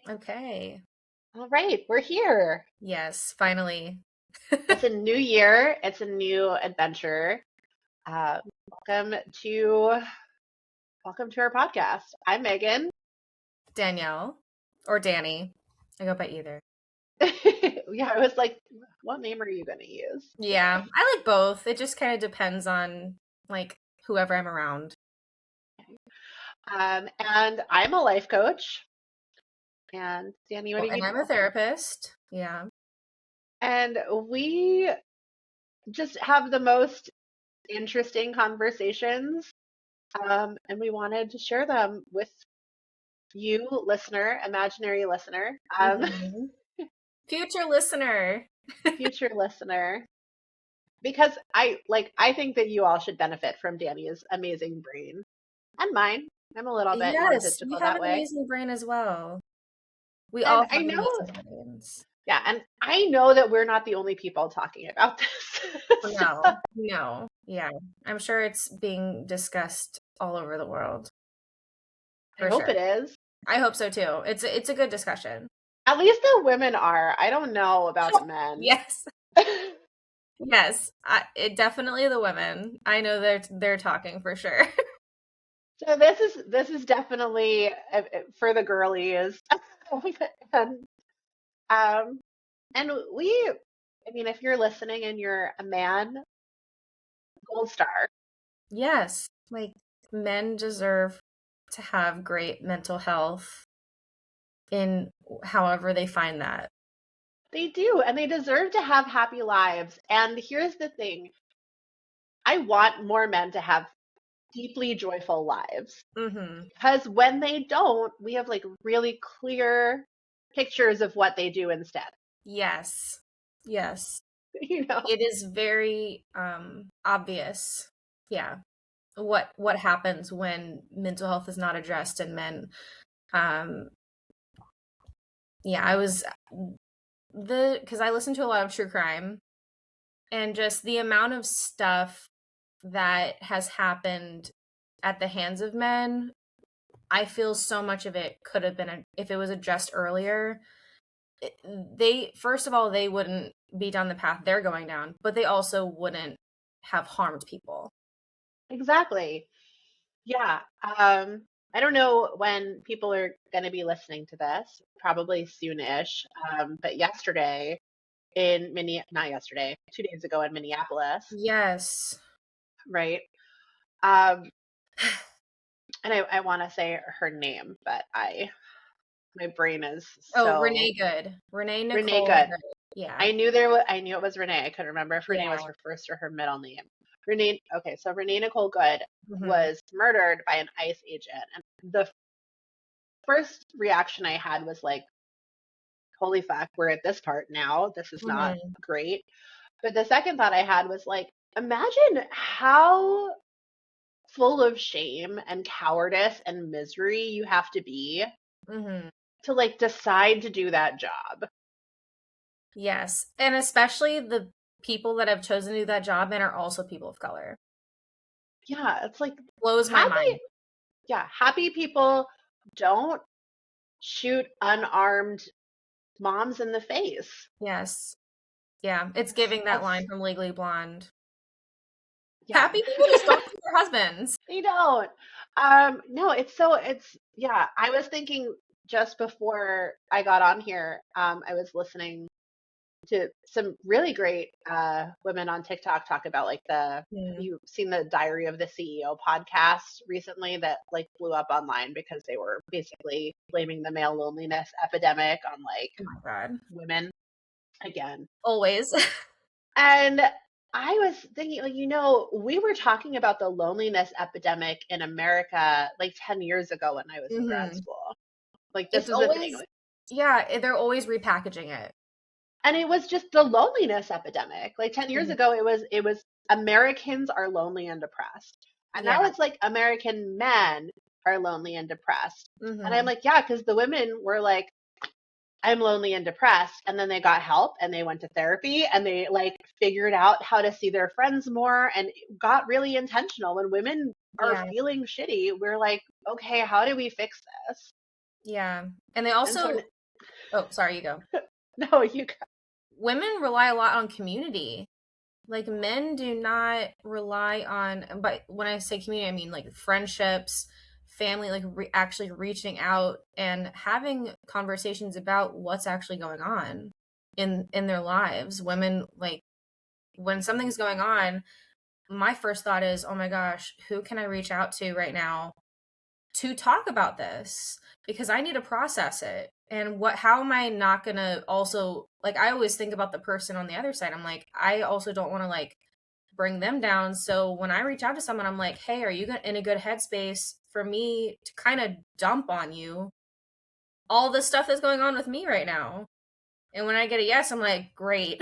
Okay. All right, we're here. Yes, finally. It's a new year. It's a new adventure. Uh, welcome to welcome to our podcast. I'm Megan. Danielle or Danny. I go by either. Yeah, I was like, what name are you going to use Yeah, today? I like both. It just kind of depends on like whoever I'm around. And I'm a life coach. And Danny, what Oh, do you and I'm a do? therapist. Yeah. And we just have the most interesting conversations. And we wanted to share them with you, listener, imaginary listener. hmm Future listener. Future listener, because I think that you all should benefit from Danny's amazing brain and mine. I'm a little bit Yes, you egotistical have that an way. amazing brain as well. We And all I have know, amazing brains. yeah, and I know that we're not the only people talking about this. So, No, no. Yeah. I'm sure it's being discussed all over the world I for hope sure. it is. I hope so too. It's a good discussion. At least the women are. I don't know about the men. Yes. Yes, it definitely the women. I know they're talking for sure. So this is definitely for the girlies. and um and we I mean, if you're listening and you're a man, gold star. Yes, like men deserve to have great mental health in however they find that. They do, and they deserve to have happy lives. And here's the thing, I want more men to have deeply joyful lives Mm-hmm. because when they don't, we have like really clear pictures of what they do instead. Yes. Yes. You know, It is very obvious. Yeah. What happens when mental health is not addressed in men. Um yeah, I was the because I listen to a lot of true crime and just the amount of stuff that has happened at the hands of men, I feel so much of it could have been if it was addressed earlier. They first of all they wouldn't be down the path they're going down, but they also wouldn't have harmed people. exactly. Yeah. I don't know when people are going to be listening to this, probably soonish. But yesterday not yesterday, 2 days ago in Minneapolis, Yes. right? Um, and I want to say her name, but my brain is Oh, so Renee Good. Renee Renee Nicole Good. Good. Yeah. I knew it was Renee. I couldn't remember if Renee was Yeah. her first or her middle name. Renee. Okay, so Renee Nicole Good hmm was murdered by an ICE agent, and the first reaction I had was like, "Holy fuck, we're at this part now. This is not hmm great." But the second thought I had was like, imagine how full of shame and cowardice and misery you have to be hmm to like decide to do that job. Yes. And especially the people that have chosen to do that job and are also people of color. Yeah, it's like Blows my happy, mind. yeah, happy people don't shoot unarmed moms in the face. Yes. Yeah. It's giving that That's line from Legally Blonde. yeah. Happy people just don't shoot their husbands. They don't. No, yeah, I was thinking just before I got on here, I was listening to some really great women on TikTok talk about like Mm. you've seen the Diary of the CEO podcast recently that like blew up online because they were basically blaming the male loneliness epidemic on like Oh my God. women again. Always. And I was thinking, like, we were talking about the loneliness epidemic in America like 10 years ago when I was in grad hmm school. Like, this It's is the thing. always, yeah, they're always repackaging it. And it was just the loneliness epidemic. Like 10 years Mhm. ago, it was Americans are lonely and depressed. And now Yeah. it's like American men are lonely and depressed. And I'm hmm like, yeah, because the women were like, I'm lonely and depressed. And then they got help and they went to therapy and they like figured out how to see their friends more and got really intentional. When women are Yeah. feeling shitty, we're like, okay, how do we fix this? Yeah. And they And so, also, oh, sorry, you go. no, you got, Women rely a lot on community. Like men do not rely on, but when I say community, I mean like friendships, family, like actually reaching out and having conversations about what's actually going on in their lives. Women, like, when something's going on, my first thought is, oh my gosh, who can I reach out to right now to talk about this? Because I need to process it. And how am I not gonna also, like, I always think about the person on the other side. I'm like, I also don't want to like bring them down. So when I reach out to someone, I'm like, hey, are you in a good headspace for me to kind of dump on you all the stuff that's going on with me right now? And when I get a yes, I'm like, great.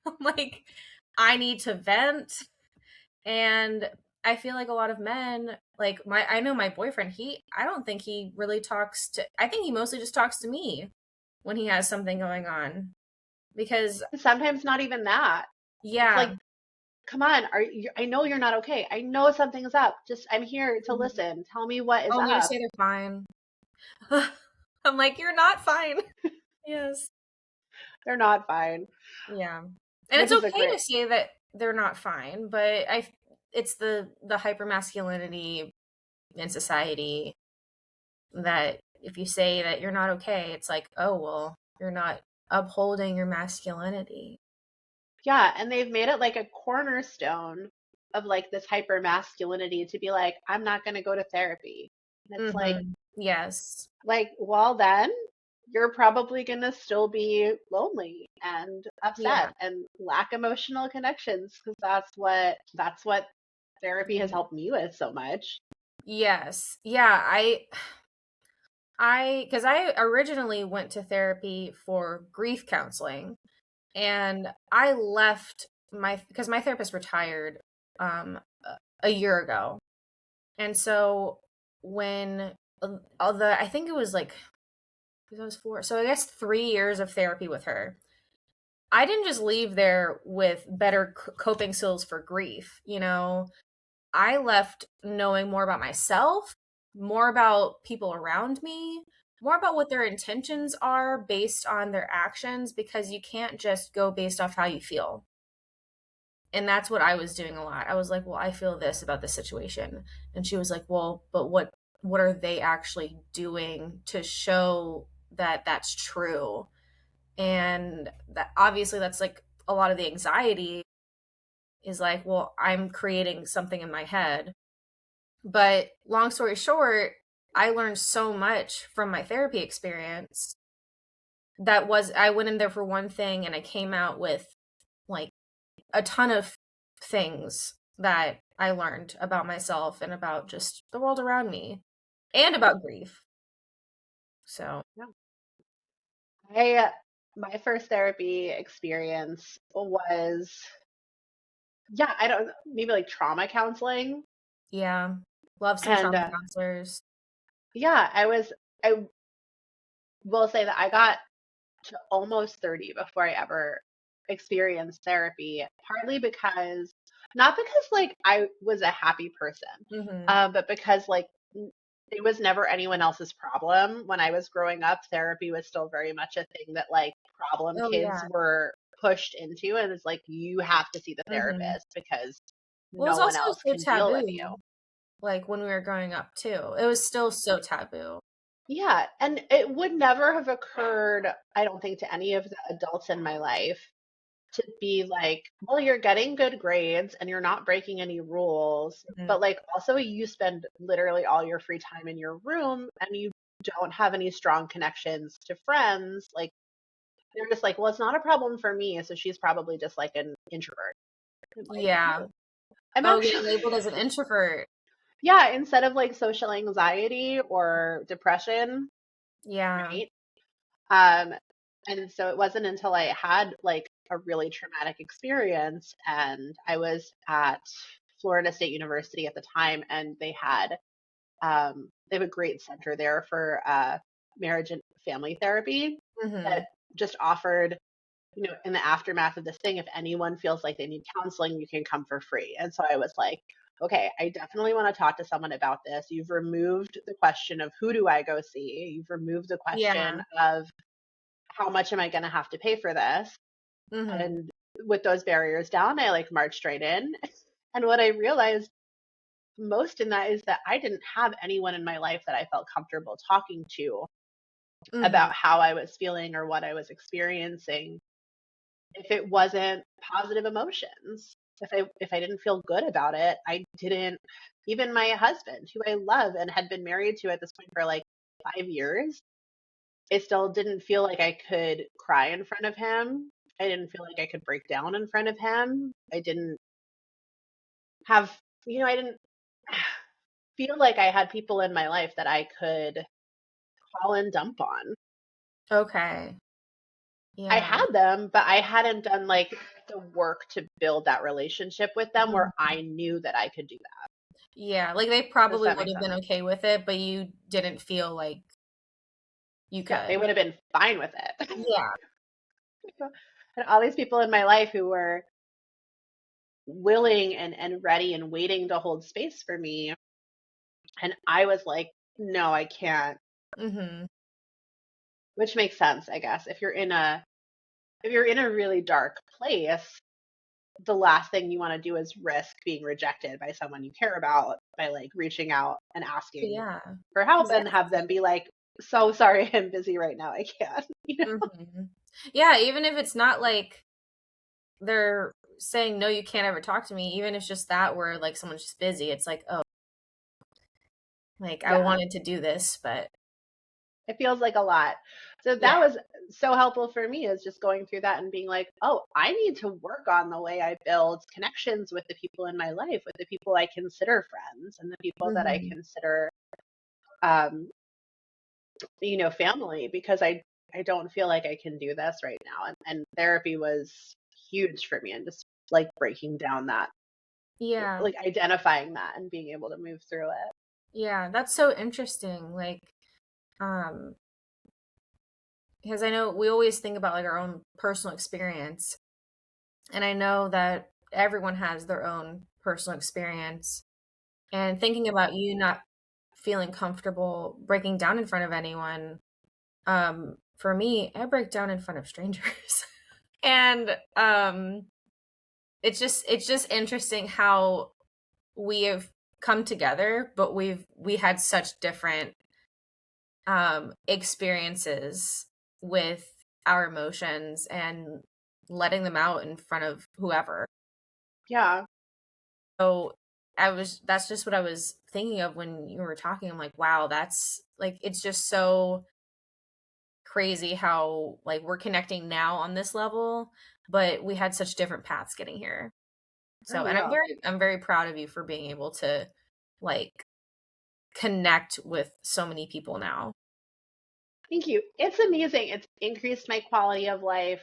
I'm like, I need to vent. And I feel like a lot of men, like I know my boyfriend, I don't think he really talks to, I think he mostly just talks to me when he has something going on. Because, sometimes not even that. It's yeah. like, come on, I know you're not okay. I know something's up. Just, I'm here to Mhm. listen. Tell me what is Oh, me to up. say they're fine. I'm like, you're not fine. Yes. They're not fine, Yeah. And it's which is a okay great, to say that they're not fine, but it's the hyper masculinity in society that if you say that you're not okay, it's like, oh well, you're not upholding your masculinity. yeah. And they've made it like a cornerstone of like this hyper masculinity to be like, I'm not going to go to therapy. And it's Mm-hmm. Yes. well, then you're probably going to still be lonely and Yeah. upset and lack emotional connections because that's what therapy has helped me with so much. Yes. Yeah. Because I originally went to therapy for grief counseling, and I left because my therapist retired a year ago. And so when all the I think it was like, because I was four, so I guess 3 years of therapy with her. I didn't just leave there with better coping skills for grief. I left knowing more about myself, more about people around me, more about what their intentions are based on their actions, because you can't just go based off how you feel. And that's what I was doing a lot. I was like, well, I feel this about this situation. And she was like, well, but what are they actually doing to show that that's true? And that obviously that's like a lot of the anxiety is like, well, I'm creating something in my head. But long story short, I learned so much from my therapy experience. I went in there for one thing and I came out with like a ton of things that I learned about myself and about just the world around me and about grief. So, Yeah. I My first therapy experience was, yeah, I don't, maybe like trauma counseling. yeah, love some And trauma counselors. yeah, I will say that I got to almost 30 before I ever experienced therapy, partly because, not because like I was a happy person, Mhm. but because like it was never anyone else's problem. When I was growing up, therapy was still very much a thing that like problem Oh, kids yeah. were pushed into, and it's like you have to see the Mhm. therapist because Well, it was no one also else so can deal with you. taboo, like, when we were growing up too. It was still so taboo. Yeah, and it would never have occurred, I don't think, to any of the adults in my life to be like, well, you're getting good grades and you're not breaking any rules, Mhm. but like also you spend literally all your free time in your room and you don't have any strong connections to friends. Like they're just like, well, it's not a problem for me, so she's probably just like an introvert. I'm like, Yeah. no, I'm Oh, actually, getting labeled as an introvert. yeah, instead of like social anxiety or depression, Yeah. right? Um, and so it wasn't until I had like a really traumatic experience and I was at Florida State University at the time and they have a great center there for marriage and family therapy that Mhm. just offered, in the aftermath of this thing, if anyone feels like they need counseling, you can come for free. And so I was like, okay, I definitely want to talk to someone about this. You've removed the question of who do I go see? You've removed the question Yeah. of how much am I going to have to pay for this? Mm-hmm. And with those barriers down, I like marched right in. And what I realized most in that is that I didn't have anyone in my life that I felt comfortable talking to Mm-hmm. about how I was feeling or what I was experiencing if it wasn't positive emotions. If I didn't feel good about it, I didn't. Even my husband, who I love and had been married to at this point for like 5 years, I still didn't feel like I could cry in front of him. I didn't feel like I could break down in front of him. I didn't have, I didn't feel like I had people in my life that I could call and dump on. Okay. I Yeah. had them, but I hadn't done like the work to build that relationship with them where Mhm. I knew that I could do that. Yeah, like they Does probably that would make have sense? been okay with it, but you didn't feel like you Yeah, they could. would have been fine with it. Yeah. And all these people in my life who were willing and ready and waiting to hold space for me. And I was like, no, I can't, Mm-hmm. which makes sense, I guess. If you're in a really dark place, the last thing you want to do is risk being rejected by someone you care about by like reaching out and asking Yeah. for help Because and have them be like, so sorry, I'm busy right now. I can't. hmm Yeah, even if it's not like they're saying no, you can't ever talk to me, even if it's just that where like someone's just busy, it's like, oh, like I Yeah, wanted to do this, but it feels like a lot. So yeah. that was so helpful for me is just going through that and being like, oh, I need to work on the way I build connections with the people in my life, with the people I consider friends and the people that I Hmm. consider, um, family, because I don't feel like I can do this right now. And therapy was huge for me and just like breaking down that, Yeah. like identifying that and being able to move through it. Yeah, that's so interesting. Like, um, because I know we always think about like our own personal experience, and I know that everyone has their own personal experience. And thinking about you not feeling comfortable breaking down in front of anyone, for me, I break down in front of strangers. And it's just interesting how we have come together, but we had such different experiences with our emotions and letting them out in front of whoever. Yeah. So that's just what I was thinking of when you were talking. I'm like, wow, that's like it's just so crazy how like we're connecting now on this level, but we had such different paths getting here. Oh, So, and yeah. I'm very proud of you for being able to like connect with so many people now. Thank you. It's amazing. It's increased my quality of life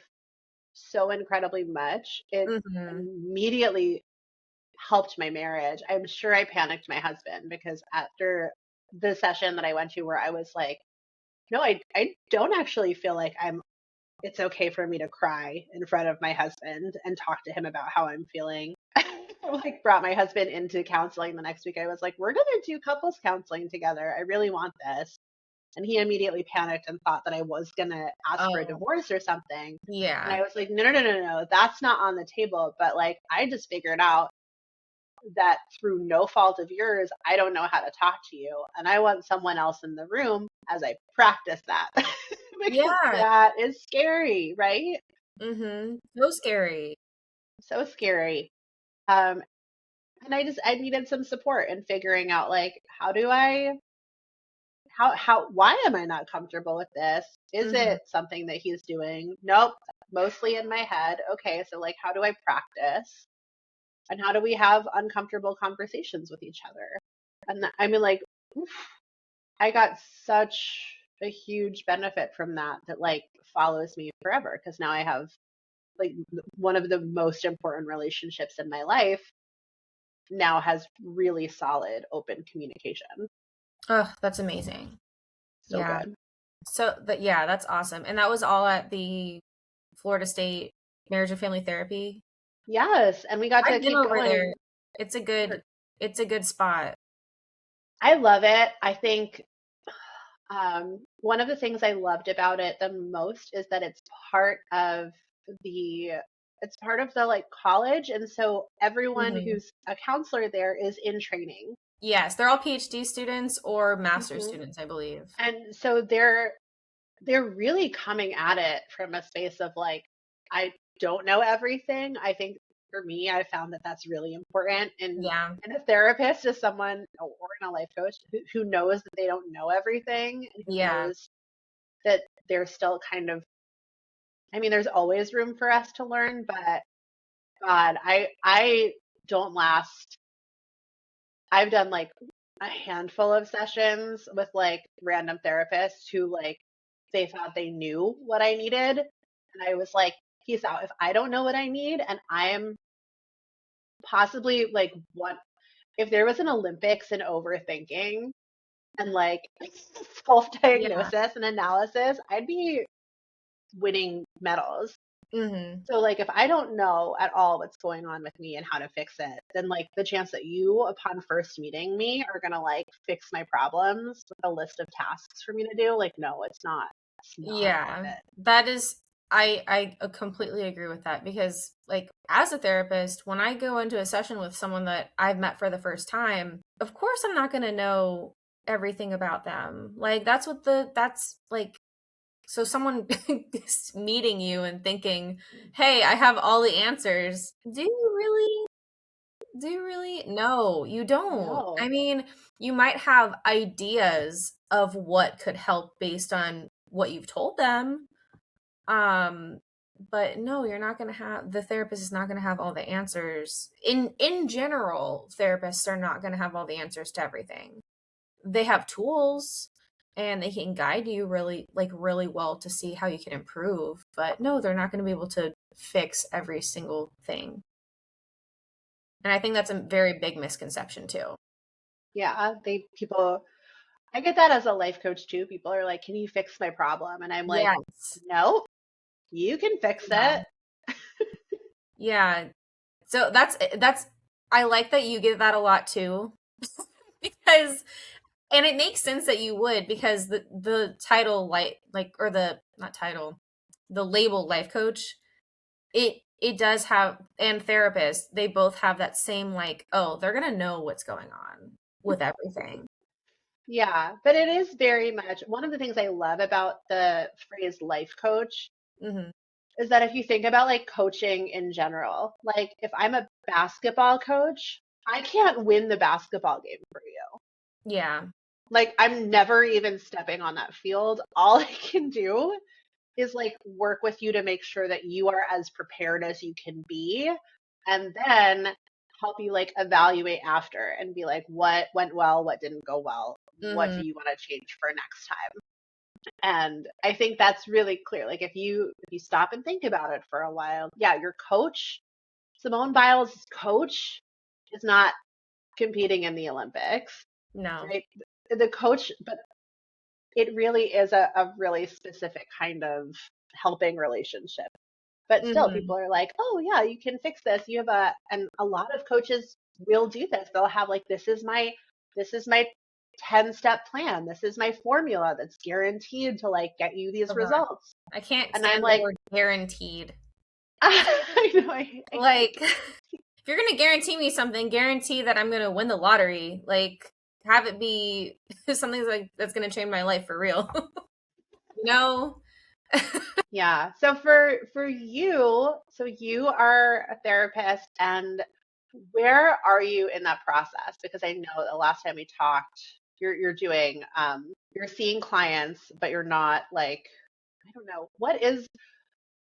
so incredibly much. It Mhm. immediately helped my marriage. I'm sure I panicked my husband because after the session that I went to where I was like, no, I don't actually feel like it's okay for me to cry in front of my husband and talk to him about how I'm feeling. I like brought my husband into counseling the next week. I was like, we're gonna do couples counseling together. I really want this. And he immediately panicked and thought that I was gonna ask for a Oh, divorce or something. And yeah. I was like, no, no, no, no, no, that's not on the table. But like, I just figured out that through no fault of yours, I don't know how to talk to you. And I want someone else in the room as I practice that because Yeah. that is scary, right? Mhm. So scary. So scary. Um, and I needed some support in figuring out like, why am I not comfortable with this? Is Mhm. it something that he's doing? Nope, mostly in my head. Okay, so like, how do I practice? And how do we have uncomfortable conversations with each other? And I mean, like, oof, I got such a huge benefit from that like follows me forever because now I have like one of the most important relationships in my life now has really solid open communication. Oh, that's amazing. So Yeah. good. So that yeah, that's awesome. And that was all at the Florida State Marriage and Family Therapy. Yes, and we got to I've been keep over there. going It's a for good It's a good spot. I love it. I think one of the things I loved about it the most is that the it's part of the like college, and so everyone Hmm. who's a counselor there is in training. Yes, they're all PhD students or master's Hmm. students, I believe. And so they're really coming at it from a space of like, I don't know everything. I think for me, I found that that's really important. Yeah. And a therapist is someone, or in a life coach, who knows that they don't know everything and who Yeah. knows that they're still kind of, I mean, there's always room for us to learn, but God, I don't last. I've done like a handful of sessions with like random therapists who like they thought they knew what I needed. And I was like, peace out. If I don't know what I need and I'm possibly like what if there was an Olympics in overthinking and like Yeah. self-diagnosis and analysis, I'd be winning medals. Hmm. So like if I don't know at all what's going on with me and how to fix it, then like the chance that you upon first meeting me are gonna like fix my problems with a list of tasks for me to do, like no, it's not. It's not Yeah. worth it. That is I completely agree with that because like as a therapist, when I go into a session with someone that I've met for the first time, of course I'm not going to know everything about them. Like that's like so someone is meeting you and thinking, "Hey, I have all the answers." Do you really? Do you really? No, you don't. I No. mean, you might have ideas of what could help based on what you've told them. Um, but no, you're not going to have the therapist is not going to have all the answers. In general, therapists are not going to have all the answers to everything. They have tools and they can guide you really well to see how you can improve, but no, they're not going to be able to fix every single thing. And I think that's a very big misconception too. Yeah, they people I get that as a life coach too. People are like, "Can you fix my problem?" And I'm like, Yes. "No, you can fix Yeah. it." Yeah. So that's I like that you get that a lot too because and it makes sense that you would because the title like or the not title the label life coach it does have and therapist they both have that same like oh they're gonna know what's going on with everything. Yeah, but it is very much one of the things I love about the phrase life coach Hmm. is that if you think about like coaching in general, like if I'm a basketball coach, I can't win the basketball game for you. Yeah. Like I'm never even stepping on that field. All I can do is like work with you to make sure that you are as prepared as you can be and then help you like evaluate after and be like what went well, what didn't go well, what Hmm. do you want to change for next time. And I think that's really clear. Like if you stop and think about it for a while, yeah, your coach, Simone Biles' coach, is not competing in the Olympics, No. right? The coach, but it really is a really specific kind of helping relationship. But still, Hmm. people are like, oh yeah, you can fix this. You have and a lot of coaches will do this. They'll have like, this is my 10-step plan. This is my formula that's guaranteed to like get you these Oh God. results. I can't And I'm stand the like, word guaranteed. I know, I hate Like, if you're gonna guarantee me something, guarantee that I'm gonna win the lottery. Like, have it be something like that's gonna change my life for real. You know? Yeah. So for you, so you are a therapist and where are you in that process? Because I know the last time we talked, you're doing you're seeing clients, but you're not like I don't know, what is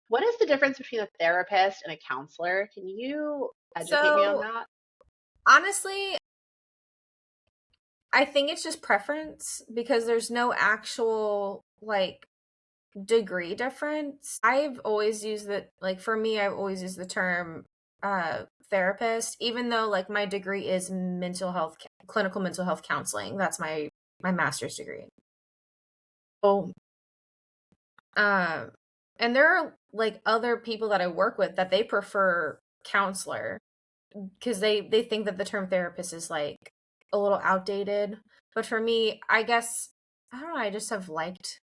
the difference between a therapist and a counselor? Can you educate me on So, that? honestly, I think it's just preference because there's no actual like degree difference. I've always used the like for me, I've always used the term therapist, even though like my degree is clinical mental health counseling. That's my master's degree. So, um, and there are like other people that I work with that they prefer counselor. because they think that the term therapist is like a little outdated. But for me, I guess I don't know, I just have liked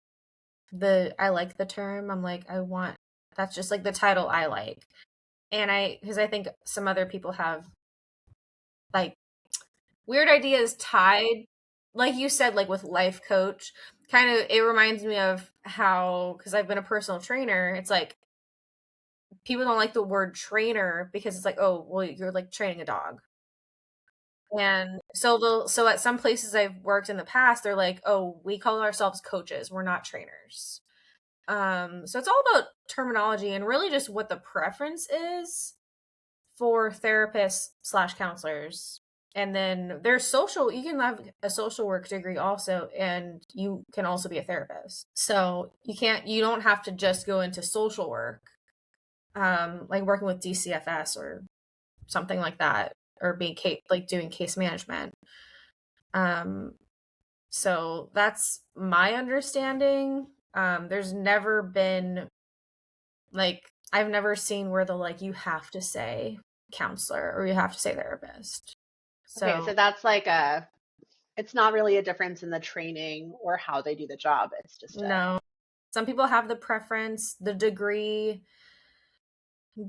I like the term. I'm like, I want that's just like the title I like. And because I think some other people have like weird ideas tied, like you said, like with life coach, kind of it reminds me of how, because I've been a personal trainer, it's like people don't like the word trainer because it's like, oh, well, you're like training a dog. And so at some places I've worked in the past, they're like, oh, we call ourselves coaches, we're not trainers. So it's all about terminology and really just what the preference is for therapists slash counselors. And then there's you can have a social work degree also, and you can also be a therapist. So you don't have to just go into social work, like working with DCFS or something like that, or like doing case management. Um, so that's my understanding. There's never been like I've never seen where the like you have to say counselor or you have to say therapist. Okay, so So that's like it's not really a difference in the training or how they do the job. It's just a, no, some people have the preference. The degree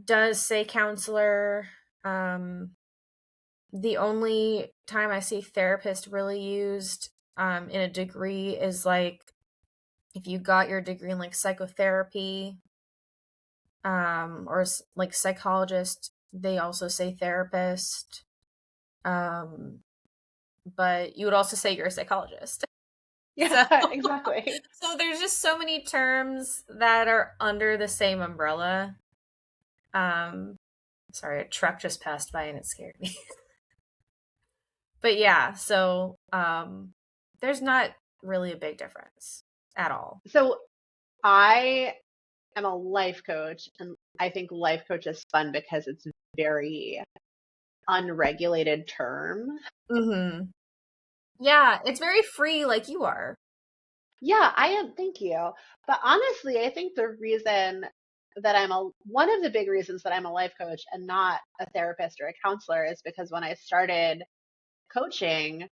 does say counselor. Um, the only time I see therapist really used in a degree is like if you got your degree in like psychotherapy, or like psychologist, they also say therapist. Um, but you would also say you're a psychologist. yeah, So, exactly. so there's just so many terms that are under the same umbrella. Um, sorry, a truck just passed by and it scared me. But yeah, so there's not really a big difference at all. So I am a life coach, and I think life coach is fun because it's very unregulated term. Mm-hmm. Yeah, it's very free, like you are. Yeah, I am. Thank you. But honestly, I think the reason that one of the big reasons that I'm a life coach and not a therapist or a counselor is because when I started coaching,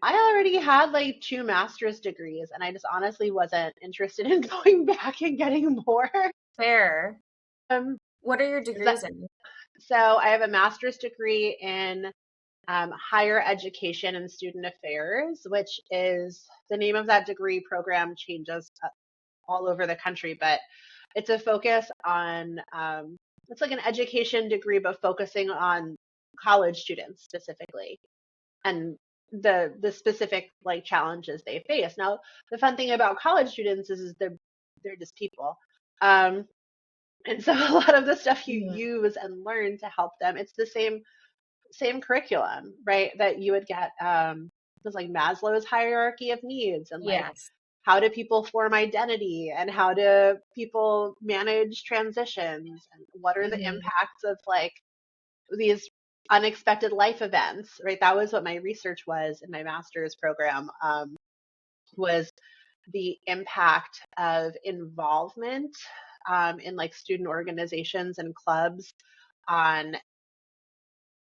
I already had like two master's degrees, and I just honestly wasn't interested in going back and getting more. Fair. Um, What are your is that degrees in? so? I have a master's degree in higher education and student affairs, which is the name of that degree program changes all over the country, but it's a focus on it's like an education degree, but focusing on college students specifically and the specific like challenges they face. Now, the fun thing about college students is they're just people. Um, and so a lot of the stuff you Mhm. use and learn to help them, it's the same curriculum, right? That you would get it like Maslow's hierarchy of needs and like Yes. how do people form identity and how do people manage transitions and what are the Hmm. impacts of like these unexpected life events, right? That was what my research was in my master's program, was the impact of involvement in like student organizations and clubs on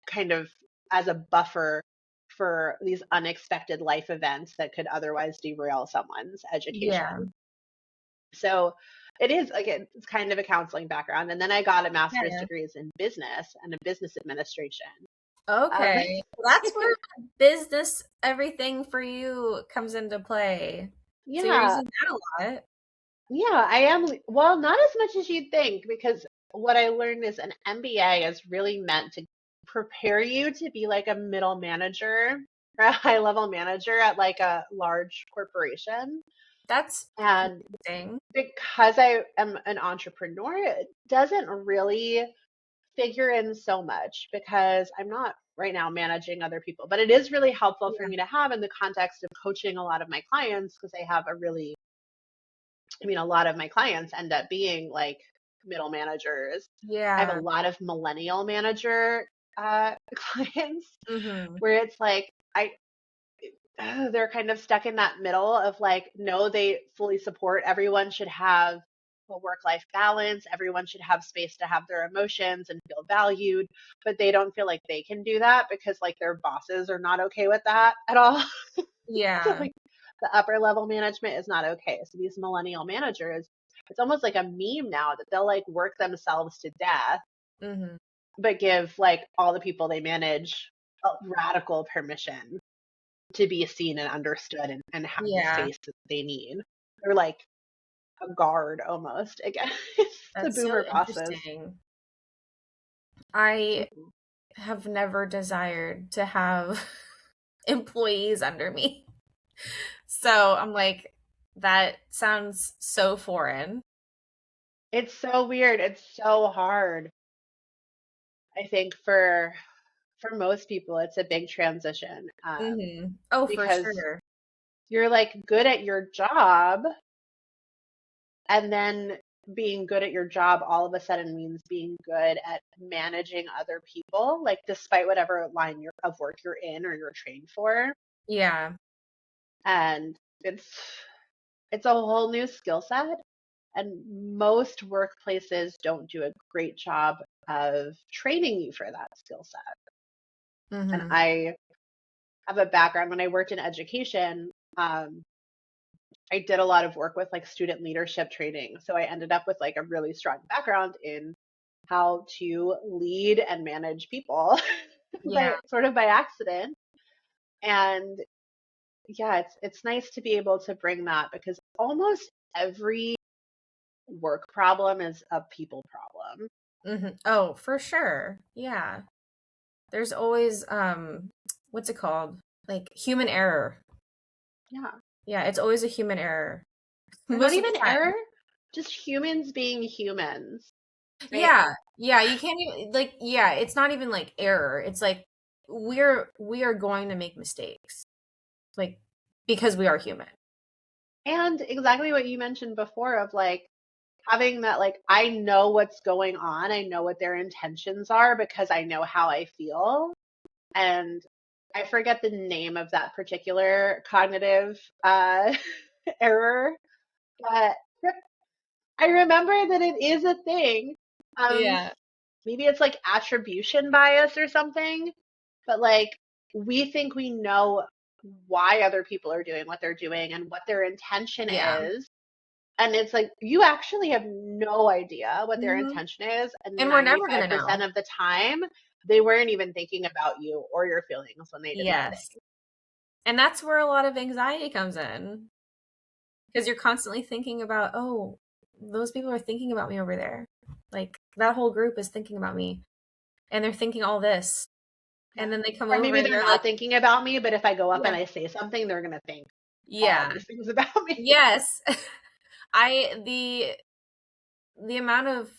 kind of as a buffer for these unexpected life events that could otherwise derail someone's Yeah. education. So it is again, it's kind of a counseling background. And then I got a master's Yeah. degrees in business and a business administration. Um, Okay. Well, that's where business, everything for you comes into play. So you're yeah, using that a lot. yeah, I am. Well, not as much as you'd think, because what I learned is an MBA is really meant to prepare you to be like a middle manager or a high level manager at like a large corporation. That's And interesting. because I am an entrepreneur, it doesn't really figure in so much because I'm not right now managing other people. But it is really helpful for Yeah. me to have in the context of coaching a lot of my clients because I have a lot of my clients end up being like middle managers. I have a Yeah. lot of millennial manager clients Hmm. where it's like they're kind of stuck in that middle of like no, they fully support everyone should have a work-life balance. Everyone should have space to have their emotions and feel valued, but they don't feel like they can do that because like their bosses are not okay with that at all. So Yeah. like the upper level management is not okay. So these millennial managers, it's almost like a meme now that they'll like work themselves to death, Hmm. but give like all the people they manage a radical permission to be seen and understood and have the Yeah. space that they need. They're like a guard almost. Again, it's the That's so boomer bosses. interesting. I Mhm. have never desired to have employees under me. So I'm like, that sounds so foreign. It's so weird. It's so hard. I think for most people, it's a big transition Oh, for because sure. you're like good at your job, and then being good at your job all of a sudden means being good at managing other people, like despite whatever line of work you're in or you're trained for. Yeah. And it's a whole new skill set. And most workplaces don't do a great job of training you for that skill set. And Hmm. I have a background when I worked in education. I did a lot of work with like student leadership training. So I ended up with like a really strong background in how to lead and manage people Yeah. by sort of by accident. And yeah, it's nice to be able to bring that because almost every work problem is a people problem. Oh, for sure. Yeah. There's always what's it called? Like human error. Yeah. Yeah, it's always a human error. Or not Most of the even time. error, just humans being humans, right? Yeah. Yeah, you can't even like yeah, it's not even like error. It's like we are going to make mistakes. Like because we are human. And exactly what you mentioned before of like having that, like, I know what's going on, I know what their intentions are because I know how I feel. And I forget the name of that particular cognitive error, but I remember that it is a thing. Um, Yeah. maybe it's like attribution bias or something, but like we think we know why other people are doing what they're doing and what their intention Yeah. is. And it's like you actually have no idea what their Hmm. intention is. And And we're never gonna 95% know. of the time, they weren't even thinking about you or your feelings when they did that Yes. And that's where a lot of anxiety comes in because you're constantly thinking about, oh, those people are thinking about me over there. Like that whole group is thinking about me and they're thinking all this. Yeah. And then they come Or over maybe and they're they're like, not thinking about me, but if I go up and yeah, I say something, they're going to think all yeah, these things about me. yes. The amount of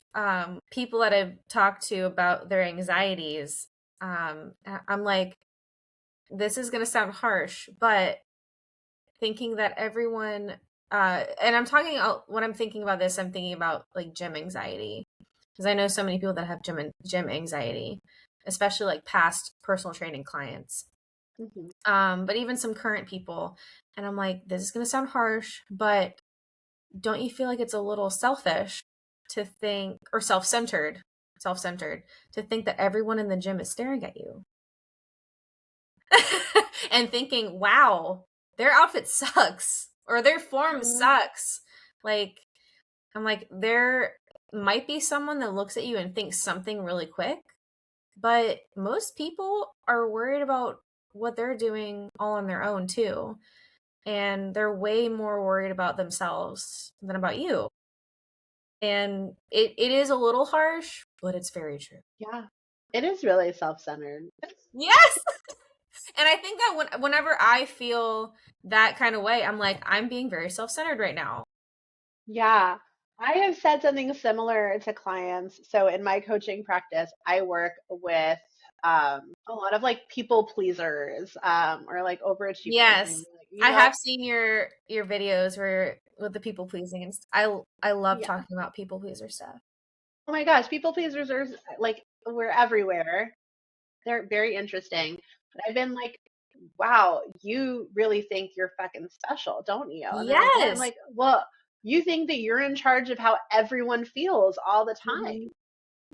people that I've talked to about their anxieties, I'm like, this is gonna sound harsh, but thinking that everyone and I'm talking when I'm thinking about this, I'm thinking about like gym anxiety. Because I know so many people that have gym anxiety, especially like past personal training clients. Mhm. But even some current people. And I'm like, this is gonna sound harsh, but don't you feel like it's a little selfish to think or self-centered to think that everyone in the gym is staring at you and thinking, wow, their outfit sucks or their form Mhm. sucks. Like, I'm like, there might be someone that looks at you and thinks something really quick, but most people are worried about what they're doing all on their own too. And they're way more worried about themselves than about you. And it is a little harsh, but it's very true. Yeah. It is really self-centered. Yes. And I think that whenever I feel that kind of way, I'm like, I'm being very self-centered right now. Yeah. I have said something similar to clients. So in my coaching practice, I work with a lot of like people pleasers or like overachievers. And Yes. I'm like, I have seen your videos where with the people pleasing and I love yeah. talking about people pleaser stuff. Oh my gosh, people pleasers are like we're everywhere. They're very interesting. But I've been like, wow, you really think you're fucking special, don't you? And they're like, what? I'm Yes. like, well, you think that you're in charge of how everyone feels all the time, Mhm.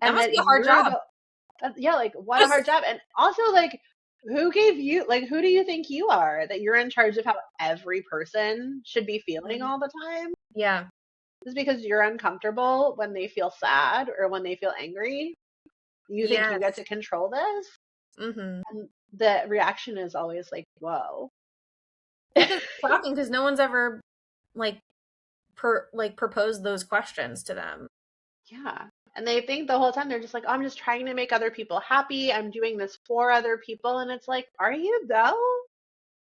That and must that be a hard you're job. the yeah, like what a hard job. And also like who gave you, like who do you think you are that you're in charge of how every person should be feeling Mhm. all the time? Yeah. Just because you're uncomfortable when they feel sad or when they feel angry, you think you get Yes. to control this? Mhm. And the reaction is always like, whoa. Yeah, 'cause it's shocking because no one's ever like proposed those questions to them. Yeah. And they think the whole time they're just like, oh, I'm just trying to make other people happy. I'm doing this for other people. And it's like, are you though?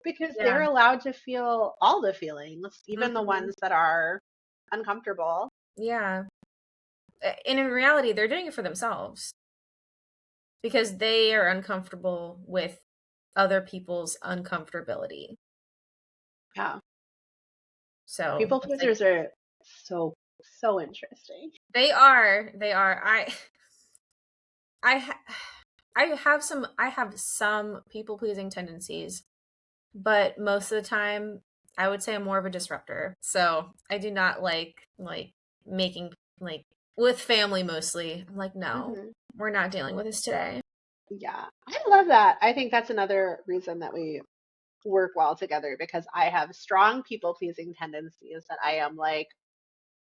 Because they're Yeah. allowed to feel all the feelings, even the Mhm. ones that are uncomfortable. Yeah. And in reality, they're doing it for themselves because they are uncomfortable with other people's uncomfortability. Yeah. So People it's like pleasers are so, so interesting. they are. I ha- I have some people pleasing tendencies, but most of the time I would say I'm more of a disruptor. So I do not like making like with family mostly. I'm like, no, Hmm. we're not dealing with this today. Yeah. I love that. I think that's another reason that we work well together, because I have strong people pleasing tendencies that I am like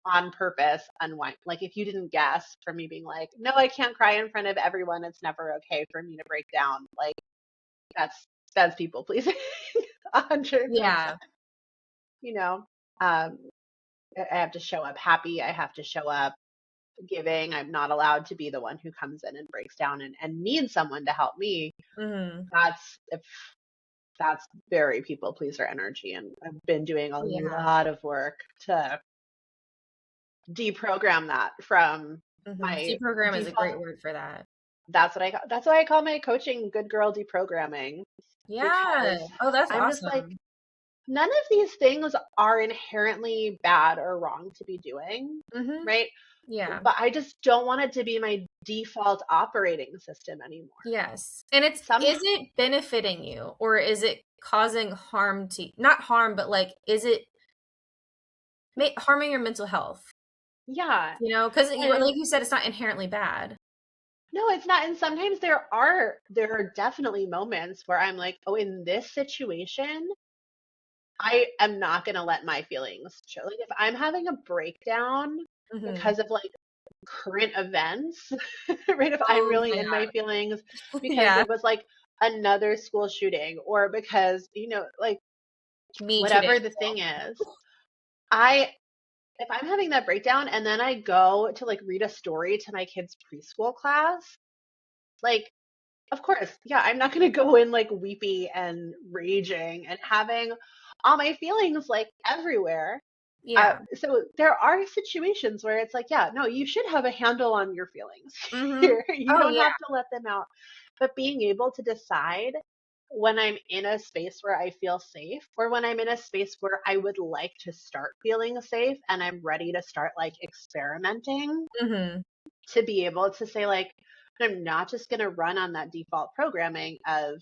on purpose unwind. Like if you didn't guess from me being like, no, I can't cry in front of everyone. It's never okay for me to break down. Like that's people pleasing, 100%. Yeah. You know, um, I have to show up happy. I have to show up giving. I'm not allowed to be the one who comes in and breaks down and needs someone to help me. Hmm. If that's very people pleaser energy. And I've been doing a Yeah. lot of work to deprogram that from Hmm. my Deprogram is a default. great word for that. That's why I call my coaching good girl deprogramming, Yeah. because Oh, that's I'm just like, awesome. none of these things are inherently bad or wrong to be doing, Hmm. right? Yeah. But I just don't want it to be my default operating system anymore. Yes. And Some, is it benefiting you or is it causing harm to, not harm, but like, is it harming your mental health? yeah. You know, because And like you said, it's not inherently bad. no, it's not. And sometimes there are definitely moments where I'm like, oh, in this situation, I am not going to let my feelings show. Like if I'm having a breakdown Hmm. because of like current events, right? If I'm Oh, really in yeah. my feelings because Yeah. it was like another school shooting, or because, like Me today. whatever the thing is, I if I'm having that breakdown and then I go to like read a story to my kids' preschool class, like of course, yeah, I'm not going to go in like weepy and raging and having all my feelings like everywhere. Yeah. So there are situations where it's like, yeah, no, you should have a handle on your feelings Hmm. here. You Oh, don't yeah. have to let them out. But being able to decide when I'm in a space where I feel safe, or when I'm in a space where I would like to start feeling safe and I'm ready to start like experimenting, Hmm. to be able to say, like, I'm not just going to run on that default programming of,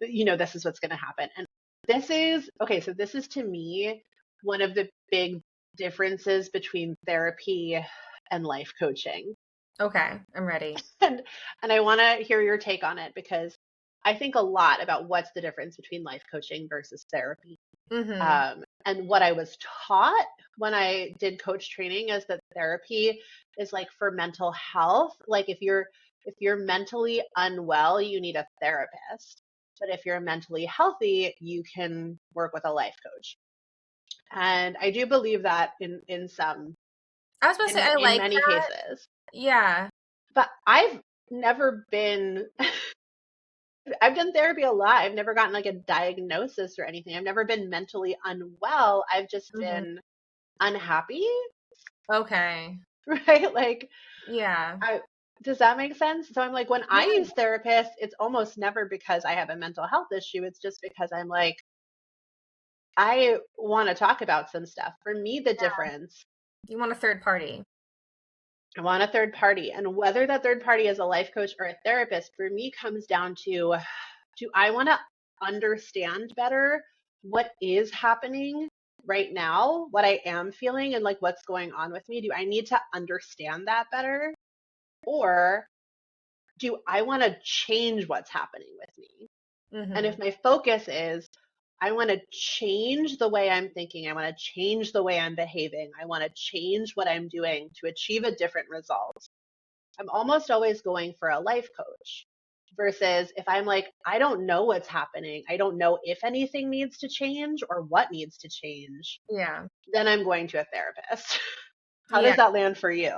this is what's going to happen. And this is, okay, so this is to me one of the big differences between therapy and life coaching. Okay. I'm ready. And and I want to hear your take on it, because I think a lot about what's the difference between life coaching versus therapy. Hmm. And what I was taught when I did coach training is that therapy is like for mental health. Like if you're mentally unwell, you need a therapist. But if you're mentally healthy, you can work with a life coach. And I do believe that in some I was about to say, I in like many that. cases. Yeah. But I've never been I've done therapy a lot. I've never gotten like a diagnosis or anything. I've never been mentally unwell. I've just Hmm. been unhappy, Okay. right? Like, Yeah. I, does that make sense? So I'm like, when I Yeah. use therapists, it's almost never because I have a mental health issue. It's just because I'm like, I want to talk about some stuff. For me, the difference, You want a third party. I want a third party. And whether that third party is a life coach or a therapist, for me comes down to, do I want to understand better what is happening right now, what I am feeling and like what's going on with me, do I need to understand that better? Or do I want to change what's happening with me? And Mm-hmm. if my focus is, I want to change the way I'm thinking, I want to change the way I'm behaving, I want to change what I'm doing to achieve a different result, I'm almost always going for a life coach. Versus if I'm like, I don't know what's happening, I don't know if anything needs to change or what needs to change, Yeah. then I'm going to a therapist. How Yeah. does that land for you?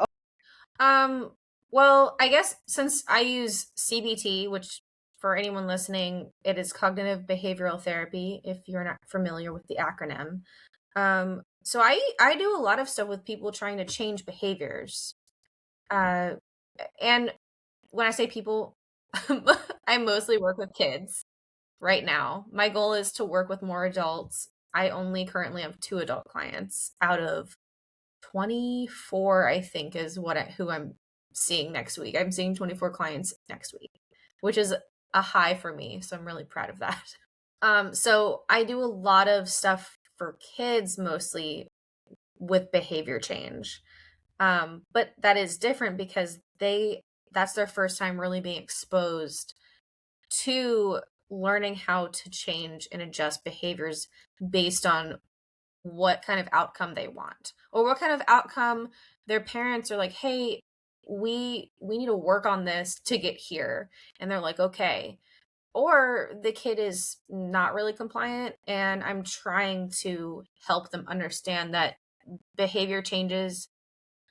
Um, well, I guess since I use CBT, which for anyone listening, it is cognitive behavioral therapy, if you're not familiar with the acronym. So I do a lot of stuff with people trying to change behaviors. Uh, and when I say people, I mostly work with kids right now. My goal is to work with more adults. I only currently have 2 adult clients out of 24, I think, is who I'm seeing next week. I'm seeing 24 clients next week, which is a high for me, so I'm really proud of that. So I do a lot of stuff for kids mostly with behavior change. But that is different because that's their first time really being exposed to learning how to change and adjust behaviors based on what kind of outcome they want or what kind of outcome their parents are like, hey, we need to work on this to get here, and they're like, okay. Or the kid is not really compliant and I'm trying to help them understand that behavior changes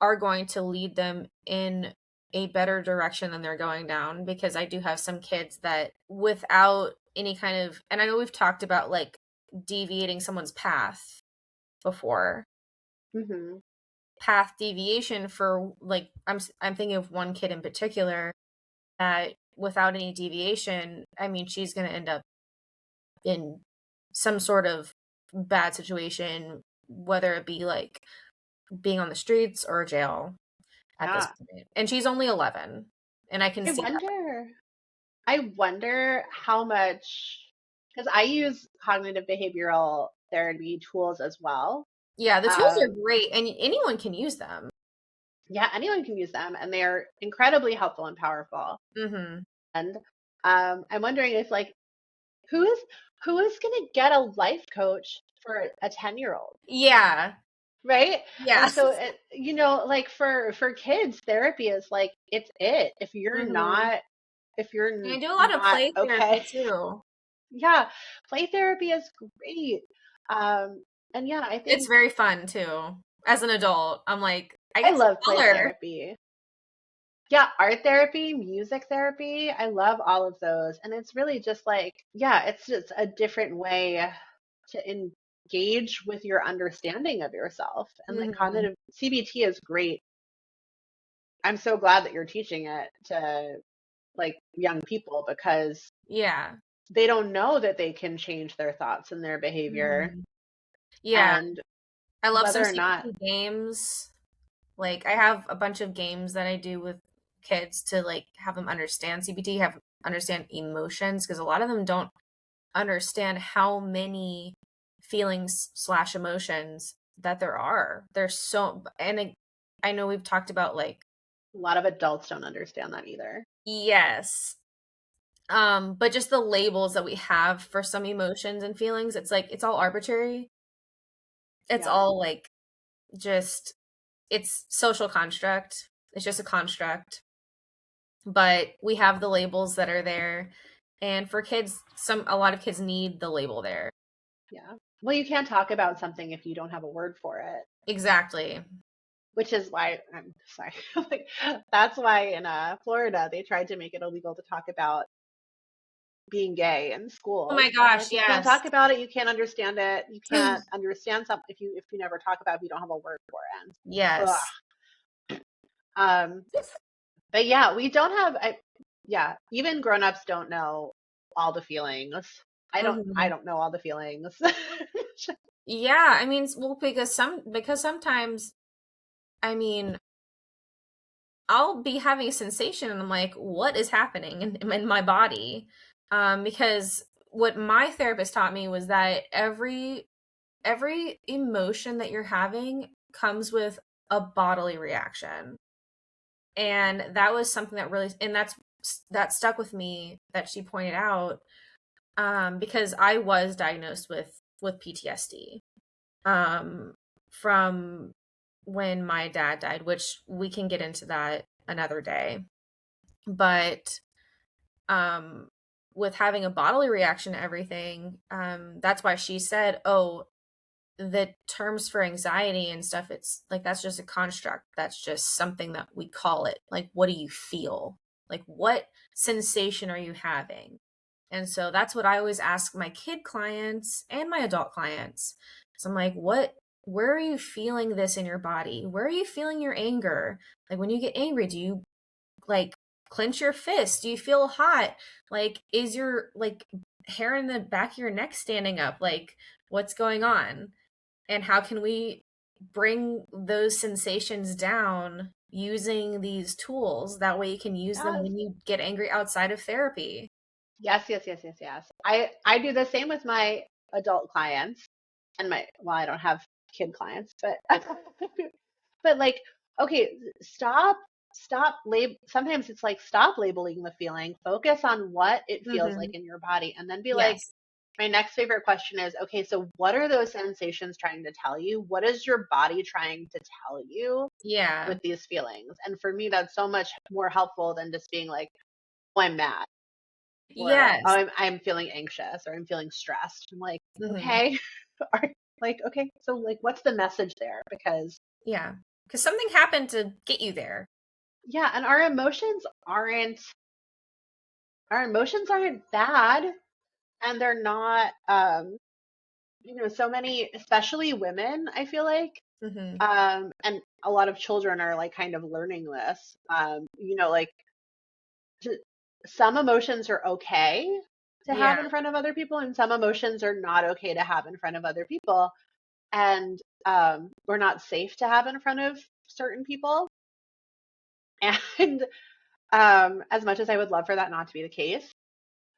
are going to lead them in a better direction than they're going down, because I do have some kids that without any kind of, and I know we've talked about like deviating someone's path before, Mm-hmm. path deviation for like I'm thinking of one kid in particular that without any deviation, I mean, she's going to end up in some sort of bad situation, whether it be like being on the streets or jail at this Yeah. point. And she's only 11, and I can I see that. wonder, I wonder how much, because I use cognitive behavioral therapy tools as well. Yeah, the tools are Um, great and anyone can use them. yeah, anyone can use them and they're incredibly helpful and powerful. Mhm. And I'm wondering if like who is who is going to get a life coach for a 10-year-old, Yeah. right? Yeah. And so like for kids, therapy is like it's it. Mhm. If you're And I do a lot of not play okay, therapy too. yeah, play therapy is great. Um, and yeah, I It's think very fun too. As an adult, I'm like, I I get to love play color. therapy. Yeah, art therapy, music therapy, I love all of those. And it's really just like, yeah, it's just a different way to engage with your understanding of yourself. And like Mhm. cognitive CBT is great. I'm so glad that you're teaching it to like young people because Yeah. they don't know that they can change their thoughts and their behavior Mhm. Yeah. and I love some whether or not, CBT games. Like I have a bunch of games that I do with kids to like have them understand CBT, have understand emotions, because a lot of them don't understand how many feelings slash emotions that there are. There's so, and I know we've talked about like, a lot of adults don't understand that either. yes, but just the labels that we have for some emotions and feelings, it's like it's all arbitrary. It's Yeah. all like just, it's social construct. It's just a construct, but we have the labels that are there. And for kids, a lot of kids need the label there. Yeah. Well, you can't talk about something if you don't have a word for it, Exactly. which is why I'm sorry. Like, that's why in Florida they tried to make it illegal to talk about being gay in Oh schools my because they're gosh, like, you can't yes. talk about it, you can't understand it, you can't understand something if you never talk about it, if you don't have a word for it. And, ugh. Yes. Um, but yeah, we don't have. Yeah, even grown-ups don't know all the feelings. I Mhm. don't know all the feelings. Yeah, I mean, well, because sometimes, I mean, I'll be having a sensation and I'm like, what is happening in my body? Because what my therapist taught me was that every emotion that you're having comes with a bodily reaction. And that was something that really, and that stuck with me, that she pointed out, because I was diagnosed with PTSD, from when my dad died, which we can get into that another day. But with having a bodily reaction to everything, that's why she said, oh, the terms for anxiety and stuff, it's like, that's just a construct. That's just something that we call it. Like, what do you feel? Like, what sensation are you having? And so that's what I always ask my kid clients and my adult clients. So I'm like, where are you feeling this in your body? Where are you feeling your anger? Like, when you get angry, do you like clench your fist? Do you feel hot? Like, is your like hair in the back of your neck standing up? Like, what's going on? And how can we bring those sensations down using these tools? That way you can use them Yes. when you get angry outside of therapy. Yes, yes, yes, yes, yes. I do the same with my adult clients and my, well, I don't have kid clients, but but like, okay, stop sometimes it's like stop labeling the feeling, focus on what it feels like Hmm. in your body, and then be like, Yes. my next favorite question is, okay, so what are those sensations trying to tell you? What is your body trying to tell you Yeah. with these feelings? And for me, that's so much more helpful than just being like, oh, I'm mad, or oh, Yes. I'm feeling anxious, or I'm feeling stressed. I'm like, Hmm. okay, like, okay, so like, what's the message there? Because Yeah. Because something happened to get you there. yeah, and our emotions aren't bad, and they're not, so many, especially women, I feel like, Hmm. and a lot of children are like kind of learning this, like to, some emotions are okay to Yeah. have in front of other people, and some emotions are not okay to have in front of other people, and we're not safe to have in front of certain people. And as much as I would love for that not to be the case,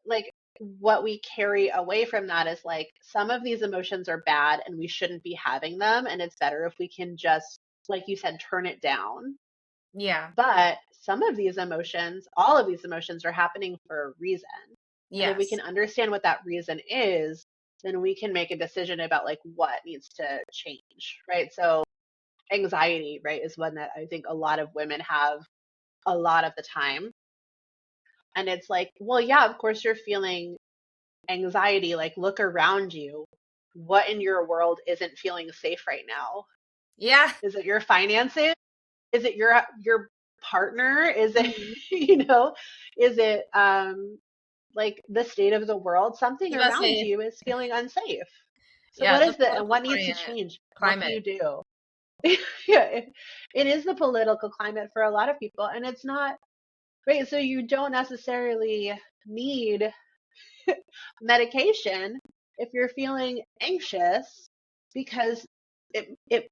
like what we carry away from that is like some of these emotions are bad and we shouldn't be having them. And it's better if we can just, like you said, turn it down. Yeah. But some of these emotions, all of these emotions are happening for a reason. And if we Yes. can understand what that reason is, then we can make a decision about like what needs to change, right? So anxiety, right, is one that I think a lot of women have a lot of the time. And it's like, well, yeah, of course you're feeling anxiety. Like, look around you. What in your world isn't feeling safe right now? Yeah. Is it your finances? Is it your partner? Is it, Hmm. you know, is it like the state of the world? Something You must around say, you is feeling unsafe. So yeah, what the is it and political what needs to change? What can climate. you do? Yeah, it is the political climate for a lot of people, and it's not right. So you don't necessarily need medication if you're feeling anxious, because it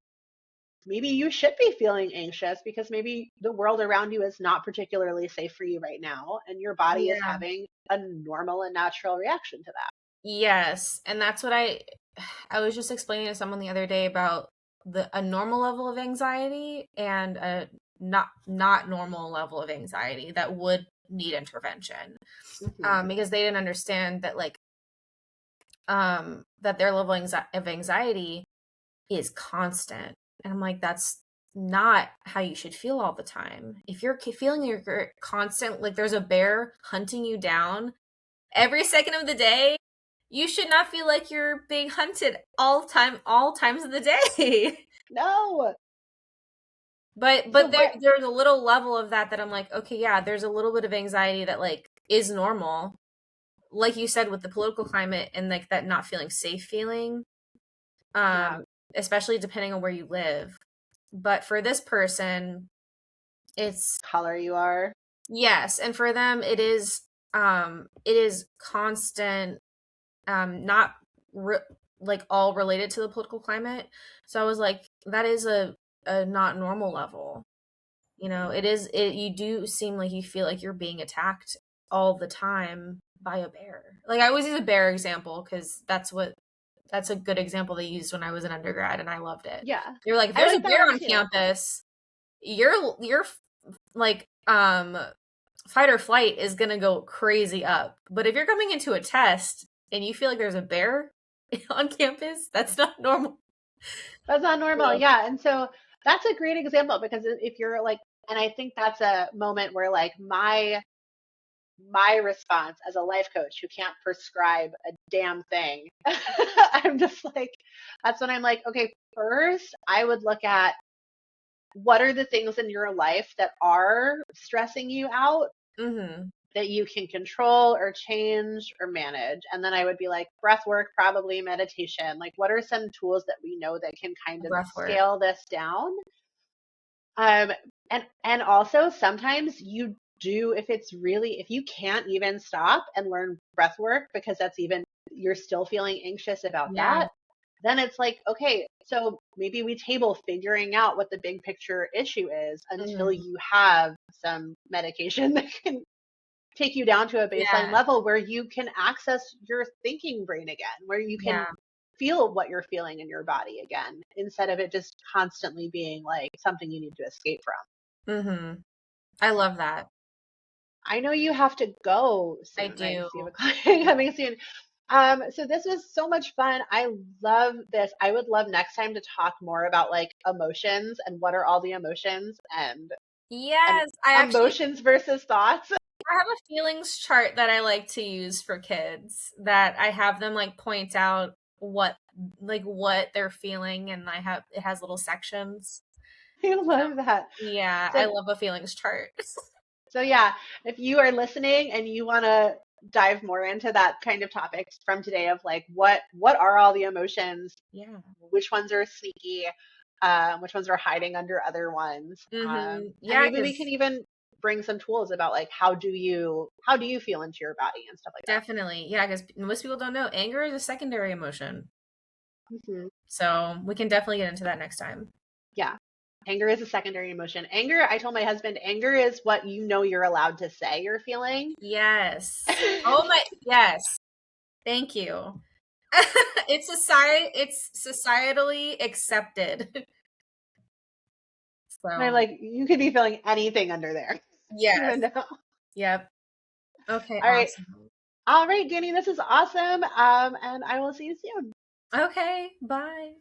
maybe you should be feeling anxious because maybe the world around you is not particularly safe for you right now, and your body is Yeah. having a normal and natural reaction to that. Yes, and that's what I was just explaining to someone the other day about a normal level of anxiety and a not normal level of anxiety that would need intervention. Hmm. Because they didn't understand that, like, that their level of anxiety is constant. And I'm like, that's not how you should feel all the time. If you're feeling you're constant, like there's a bear hunting you down every second of the day, you should not feel like you're being hunted all times of the day. No. but So but what? there's a little level of that I'm like, okay, yeah, there's a little bit of anxiety that like is normal, like you said, with the political climate and like that not feeling safe feeling, Yeah. um especially depending on where you live. But for this person, it's Color you are. yes, and for them it is constant, not re- like all related to the political climate. So I was like, that is a not normal level. You do seem like you feel like you're being attacked all the time by a bear. Like, I always use a bear example because that's what That's a good example they used when I was an undergrad, and I loved it. Yeah. They were like, if I there's a like that bear one on too. campus, your like fight or flight is gonna go crazy up. But if you're coming into a test and you feel like there's a bear on campus, that's not normal. That's not normal. Yeah. Yeah. And so that's a great example because if you're like, and I think that's a moment where like my response as a life coach who can't prescribe a damn thing, I'm just like, that's when I'm like, okay, first I would look at what are the things in your life that are stressing you out Mm-hmm. that you can control or change or manage. And then I would be like, breath work, probably meditation. Like, what are some tools that we know that can kind of Breath work. scale this down? Um, and also sometimes you do if it's really if you can't even stop and learn breath work because that's even you're still feeling anxious about Yeah. that, then it's like, okay, so maybe we table figuring out what the big picture issue is until Mm-hmm. you have some medication that can take you down to a baseline Yeah. level where you can access your thinking brain again, where you can Yeah. feel what you're feeling in your body again, instead of it just constantly being like something you need to escape from. Mm-hmm. I love that. I know you have to go I soon, right? do. Because you have a client coming soon. So this was so much fun. I love this. I would love next time to talk more about like emotions and what are all the emotions and Yes, emotions versus thoughts. I have a feelings chart that I like to use for kids that I have them like point out what they're feeling, and it has little sections. I So love that. yeah, I So love a feelings chart. So yeah, if you are listening and you want to dive more into that kind of topics from today of like what are all the emotions, Yeah. which ones are sneaky, which ones are hiding under other ones, and Yeah, maybe we can because even bring some tools about like how do you feel into your body and stuff like that. definitely, yeah, because most people don't know anger is a secondary emotion. Hmm. So we can definitely get into that next time. Yeah. Anger is a secondary emotion. Anger, I told my husband, anger is what you know you're allowed to say you're feeling. Yes. Oh my, yes. Thank you. It's societally accepted. And I'm So, like, you could be feeling anything under there. yes. Even though. Yep. Okay, All right. awesome. All right, Danny, this is awesome. And I will see you soon. Okay, bye.